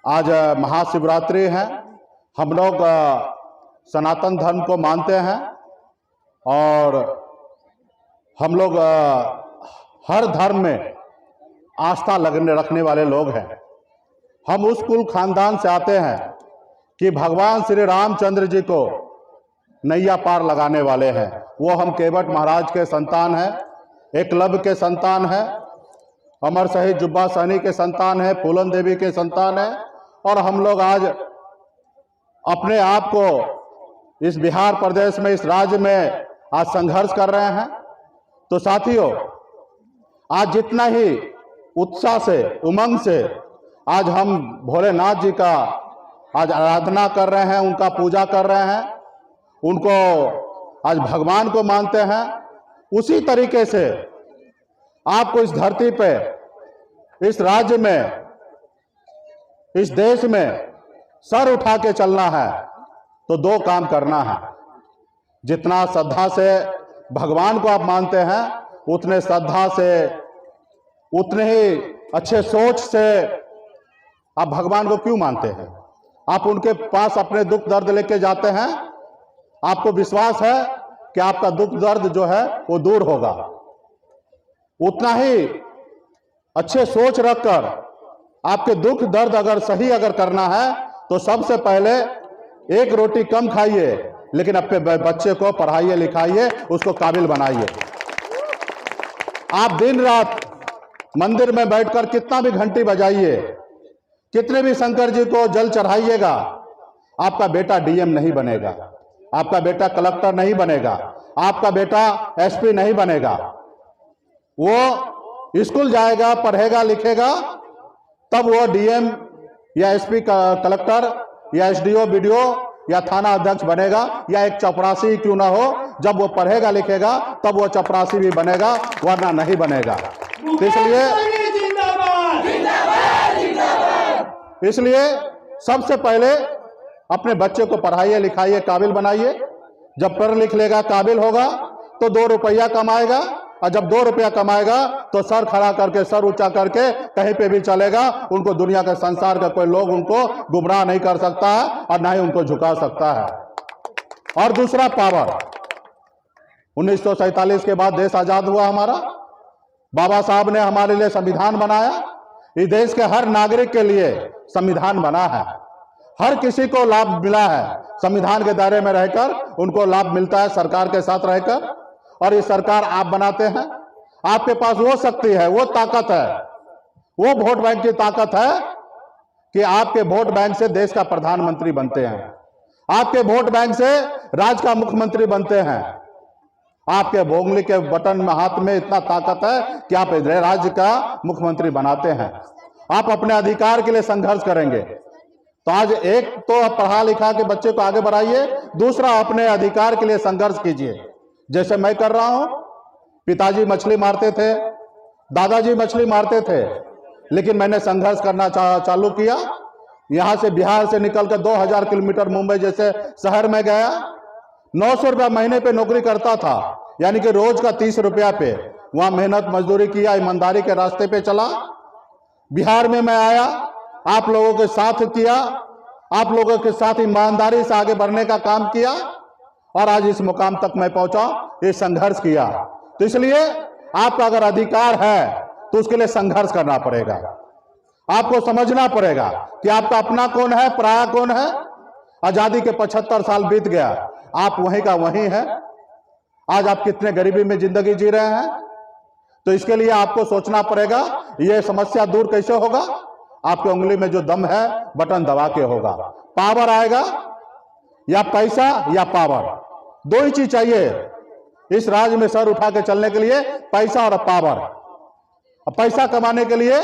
आज महाशिवरात्रि है। हम लोग सनातन धर्म को मानते हैं और हम लोग हर धर्म में आस्था रखने वाले लोग हैं। हम उस कुल खानदान से आते हैं कि भगवान श्री रामचंद्र जी को नैया पार लगाने वाले हैं। वो हम केवट महाराज के संतान हैं, एकलव्य के संतान हैं, अमर शहीद जुब्बा सहनी के संतान हैं, फूलन देवी के संतान हैं। और हम लोग आज अपने आप को इस बिहार प्रदेश में, इस राज्य में आज संघर्ष कर रहे हैं। तो साथियों, आज जितना ही उत्साह से, उमंग से आज हम भोलेनाथ जी का आज आराधना कर रहे हैं, उनका पूजा कर रहे हैं, उनको आज भगवान को मानते हैं, उसी तरीके से आपको इस धरती पे, इस राज्य में, इस देश में सर उठा के चलना है। तो दो काम करना है। जितना श्रद्धा से भगवान को आप मानते हैं, उतने श्रद्धा से, उतने ही अच्छे सोच से आप भगवान को क्यों मानते हैं? आप उनके पास अपने दुख दर्द लेके जाते हैं, आपको विश्वास है कि आपका दुख दर्द जो है वो दूर होगा। उतना ही अच्छे सोच रखकर आपके दुख दर्द अगर करना है तो सबसे पहले एक रोटी कम खाइए, लेकिन अपने बच्चे को पढ़ाइए, लिखाइए, उसको काबिल बनाइए। आप दिन रात मंदिर में बैठकर कितना भी घंटी बजाइए, कितने भी शंकर जी को जल चढ़ाइएगा, आपका बेटा डीएम नहीं बनेगा, आपका बेटा कलेक्टर नहीं बनेगा, आपका बेटा एसपी नहीं बनेगा। वो स्कूल जाएगा, पढ़ेगा, लिखेगा, तब वो डीएम या एसपी कलेक्टर या एसडीओ, बीडीओ या थाना अध्यक्ष बनेगा, या एक चपरासी क्यों ना हो। जब वो पढ़ेगा लिखेगा तब वो चपरासी भी बनेगा, वरना नहीं बनेगा। तो इसलिए सबसे पहले अपने बच्चे को पढ़ाइए, लिखाइए, काबिल बनाइए। जब पढ़ लिख लेगा, काबिल होगा, तो 2 रुपया कमाएगा, और जब 2 रुपया कमाएगा तो सर खड़ा करके, सर ऊंचा करके कहीं पे भी चलेगा। उनको दुनिया के, संसार का कोई लोग उनको गुमराह नहीं कर सकता है और ना ही उनको झुका सकता है। और दूसरा पावर, 1947 के बाद देश आजाद हुआ हमारा। बाबा साहब ने हमारे लिए संविधान बनाया। इस देश के हर नागरिक के लिए संविधान बना है। हर किसी को लाभ मिला है, संविधान के दायरे में रहकर उनको लाभ मिलता है, सरकार के साथ रहकर। और ये सरकार आप बनाते हैं। आपके पास वो शक्ति है, वो ताकत है, वो वोट बैंक की ताकत है कि आपके वोट बैंक से देश का प्रधानमंत्री बनते हैं, आपके वोट बैंक से राज्य का मुख्यमंत्री बनते हैं। आपके उंगली के बटन में, हाथ में इतना ताकत है कि आप राज्य का मुख्यमंत्री बनाते हैं। आप अपने अधिकार के लिए संघर्ष करेंगे। तो आज एक तो पढ़ा लिखा के बच्चे को आगे बढ़ाइए, दूसरा अपने अधिकार के लिए संघर्ष कीजिए। जैसे मैं कर रहा हूं। पिताजी मछली मारते थे, दादाजी मछली मारते थे, लेकिन मैंने संघर्ष करना चालू किया। यहां से, बिहार से निकलकर 2000 किलोमीटर मुंबई जैसे शहर में गया। 900 रुपया महीने पे नौकरी करता था, यानी कि रोज का 30 रुपया पे वहां मेहनत मजदूरी किया, ईमानदारी के रास्ते पे चला। बिहार में मैं आया, आप लोगों के साथ किया, आप लोगों के साथ ईमानदारी से आगे बढ़ने का काम किया, और आज इस मुकाम तक मैं पहुंचा, ये संघर्ष किया। तो इसलिए आपका अगर अधिकार है तो उसके लिए संघर्ष करना पड़ेगा। आपको समझना पड़ेगा कि आपका अपना कौन है, पराया कौन है। आजादी के 75 साल बीत गया, आप वहीं का वहीं है। आज आप कितने गरीबी में जिंदगी जी रहे हैं। तो इसके लिए आपको सोचना पड़ेगा, ये समस्या दूर कैसे होगा। आपके उंगली में जो दम है, बटन दबा के होगा। पावर आएगा, या पैसा या पावर, दो ही चीज चाहिए इस राज्य में सर उठा के चलने के लिए, पैसा और पावर। पैसा कमाने के लिए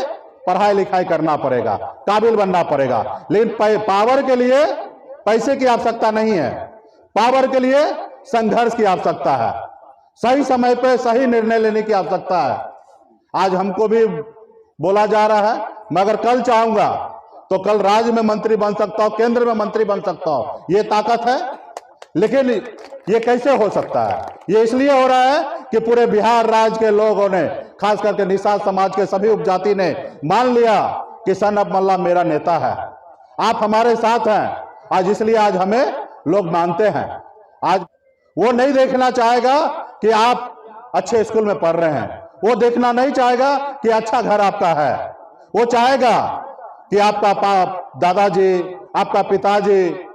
पढ़ाई लिखाई करना पड़ेगा, काबिल बनना पड़ेगा, लेकिन पावर के लिए पैसे की आवश्यकता नहीं है। पावर के लिए संघर्ष की आवश्यकता है, सही समय पे सही निर्णय लेने की आवश्यकता है। आज हमको भी बोला जा रहा है, मैं अगर कल चाहूंगा तो कल राज्य में मंत्री बन सकता हूं, केंद्र में मंत्री बन सकता हूं। ये ताकत है। लेकिन ये कैसे हो सकता है? ये इसलिए हो रहा है कि पूरे बिहार राज्य के लोगों ने, खास करके निषाद समाज के सभी उपजाति ने मान लिया कि सन ऑफ मल्ला मेरा नेता है। आप हमारे साथ हैं आज, इसलिए आज हमें लोग मानते हैं। आज वो नहीं देखना चाहेगा कि आप अच्छे स्कूल में पढ़ रहे हैं, वो देखना नहीं चाहेगा कि अच्छा घर आपका है, वो चाहेगा कि आपका दादाजी, आपका पिताजी,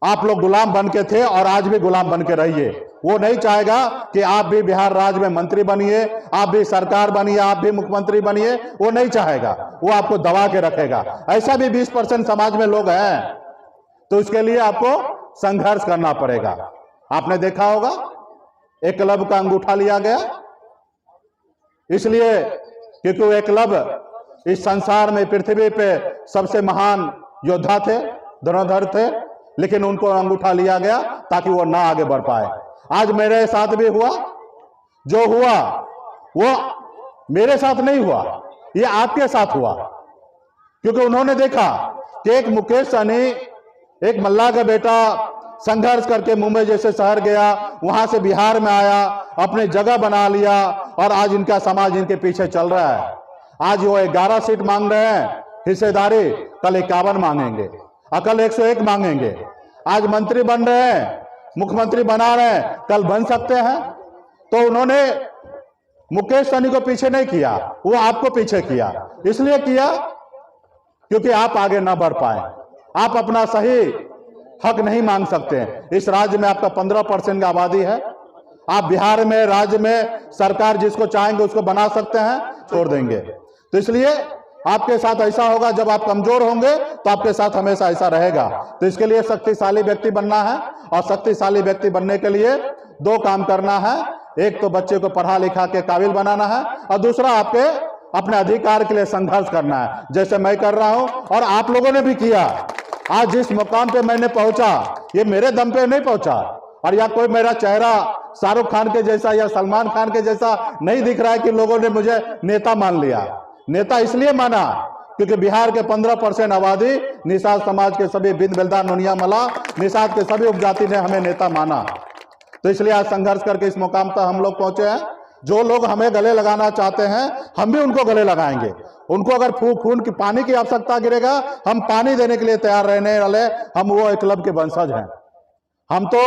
आप लोग गुलाम बन के थे और आज भी गुलाम बन के रहिए। वो नहीं चाहेगा कि आप भी बिहार राज्य में मंत्री बनिए, आप भी सरकार बनिए, आप भी मुख्यमंत्री बनिए, वो नहीं चाहेगा। वो आपको दबा के रखेगा। ऐसा भी 20% समाज में लोग हैं, तो इसके लिए आपको संघर्ष करना पड़ेगा। आपने देखा होगा एकलव्य का अंगूठा लिया गया, इसलिए क्योंकि वो एकलव्य इस संसार में, पृथ्वी पे सबसे महान योद्धा थे, धनुर्धर थे, लेकिन उनको अंगूठा लिया गया ताकि वो ना आगे बढ़ पाए। आज मेरे साथ भी हुआ, जो हुआ वो मेरे साथ नहीं हुआ, ये आपके साथ हुआ, क्योंकि उन्होंने देखा कि एक मुकेश सहनी, एक मल्ला का बेटा संघर्ष करके मुंबई जैसे शहर गया, वहां से बिहार में आया, अपने जगह बना लिया और आज इनका समाज इनके पीछे चल रहा है। आज वो 11 सीट मांग रहे हैं हिस्सेदारी, कल 51 मांगेंगे, कल 101 मांगेंगे। आज मंत्री बन रहे हैं, मुख्यमंत्री बना रहे हैं, कल बन सकते हैं। तो उन्होंने मुकेश सहनी को पीछे नहीं किया, वो आपको पीछे किया। इसलिए किया क्योंकि आप आगे ना बढ़ पाए, आप अपना सही हक नहीं मांग सकते। इस राज्य में आपका 15% की आबादी है, आप बिहार में, राज्य में सरकार जिसको चाहेंगे उसको बना सकते हैं, छोड़ देंगे। तो इसलिए आपके साथ ऐसा होगा, जब आप कमजोर होंगे तो आपके साथ हमेशा ऐसा रहेगा। तो इसके लिए शक्तिशाली व्यक्ति बनना है, और शक्तिशाली व्यक्ति बनने के लिए 2 काम करना है। एक तो बच्चे को पढ़ा लिखा के काबिल बनाना है, और दूसरा आपके अपने अधिकार के लिए संघर्ष करना है, जैसे मैं कर रहा हूं और आप लोगों ने भी किया। आज जिस मुकाम पे मैंने पहुंचा, ये मेरे दम पे नहीं पहुंचा, और या कोई मेरा चेहरा शाहरुख खान के जैसा या सलमान खान के जैसा नहीं दिख रहा है कि लोगों ने मुझे नेता मान लिया। नेता इसलिए माना क्योंकि बिहार के 15% आबादी, निषाद समाज के सभी बिंद बेलदार, नोनिया मला, निषाद के सभी उपजाति ने हमें नेता माना। तो इसलिए आज संघर्ष करके इस मुकाम तक हम लोग पहुंचे हैं। जो लोग हमें गले लगाना चाहते हैं, हम भी उनको गले लगाएंगे। उनको अगर खून की पानी की आवश्यकता गिरेगा, हम पानी देने के लिए तैयार रहने वाले। हम वो एकलव्य के वंशज हैं। हम तो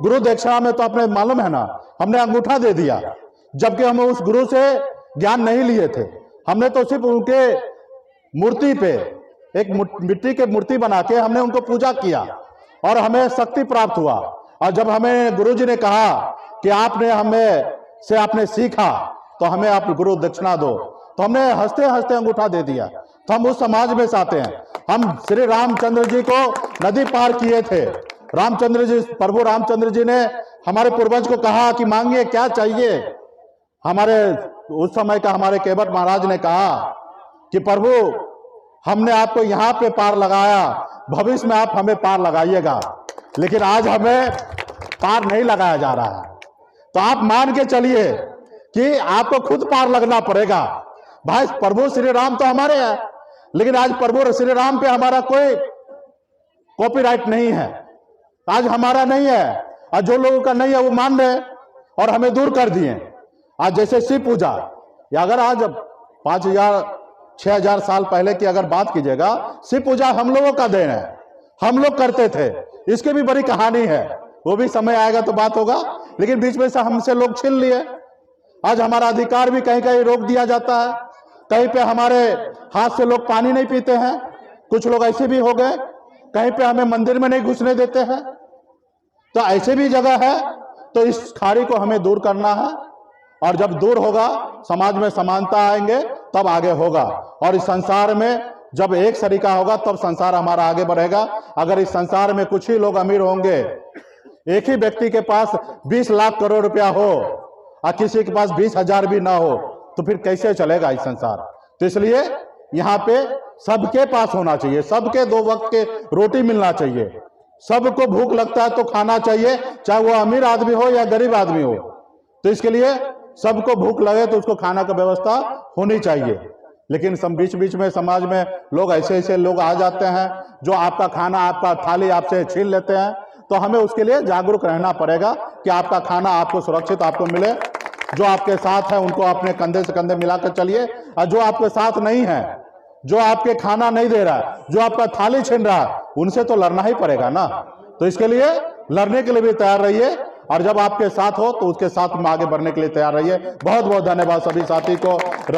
गुरु दक्षिणा में तो अपने मालूम है ना, हमने अंगूठा दे दिया, जबकि हम उस गुरु से ज्ञान नहीं लिए थे। हमने तो सिर्फ उनके मूर्ति पे एक मिट्टी के मूर्ति बना के हमने उनको पूजा किया और हमें शक्ति प्राप्त हुआ। और जब हमें गुरुजी ने कहा कि आपने हमें से आपने सीखा तो हमें आप गुरु दक्षिणा दो, तो हमने हंसते हंसते अंगूठा दे दिया। तो हम उस समाज में से आते हैं। हम श्री रामचंद्र जी को नदी पार किए थे। रामचंद्र जी, प्रभु रामचंद्र जी ने हमारे पूर्वज को कहा कि मांगिए क्या चाहिए। हमारे उस समय का हमारे केवट महाराज ने कहा कि प्रभु हमने आपको यहाँ पे पार लगाया, भविष्य में आप हमें पार लगाइएगा। लेकिन आज हमें पार नहीं लगाया जा रहा है। तो आप मान के चलिए कि आपको खुद पार लगना पड़ेगा। भाई प्रभु श्री राम तो हमारे हैं, लेकिन आज प्रभु श्री राम पे हमारा कोई कॉपीराइट नहीं है, आज हमारा नहीं है। और जो लोगों का नहीं है वो मान रहे और हमें दूर कर दिए। आज जैसे शिव पूजा, या अगर आज 5000 6000 साल पहले की अगर बात कीजिएगा, शिव पूजा हम लोगों का देन है, हम लोग करते थे। इसकी भी बड़ी कहानी है, वो भी समय आएगा तो बात होगा। लेकिन बीच में से हमसे लोग छीन लिए। आज हमारा अधिकार भी कहीं कहीं रोक दिया जाता है। कहीं पे हमारे हाथ से लोग पानी नहीं पीते हैं, कुछ लोग ऐसे भी हो गए। कहीं पे हमें मंदिर में नहीं घुसने देते हैं। तो ऐसे भी जगह है। तो इस खाड़ी को हमें दूर करना है, और जब दूर होगा, समाज में समानता आएंगे, तब आगे होगा। और इस संसार में जब एक सरीका होगा, तब संसार हमारा आगे बढ़ेगा। अगर इस संसार में कुछ ही लोग अमीर होंगे, एक ही व्यक्ति के पास 20 लाख करोड़ रुपया हो और किसी के पास 20,000 भी ना हो, तो फिर कैसे चलेगा इस संसार। तो इसलिए यहाँ पे सबके पास होना चाहिए, सबके 2 वक्त के रोटी मिलना चाहिए। सबको भूख लगता है तो खाना चाहिए, चाहे वो अमीर आदमी हो या गरीब आदमी हो। तो इसके लिए सबको भूख लगे तो उसको खाना का व्यवस्था होनी चाहिए। लेकिन बीच बीच में समाज में लोग ऐसे लोग आ जाते हैं जो आपका खाना, आपका थाली आपसे छीन लेते हैं। तो हमें उसके लिए जागरूक रहना पड़ेगा कि आपका खाना आपको सुरक्षित आपको मिले। जो आपके साथ है उनको अपने कंधे से कंधे मिलाकर चलिए, और जो आपके साथ नहीं है, जो आपके खाना नहीं दे रहा है, जो आपका थाली छीन रहा है, उनसे तो लड़ना ही पड़ेगा ना। तो इसके लिए लड़ने के लिए भी तैयार रहिए, और जब आपके साथ हो तो उसके साथ में आगे बढ़ने के लिए तैयार रहिए। बहुत बहुत धन्यवाद सभी साथी को।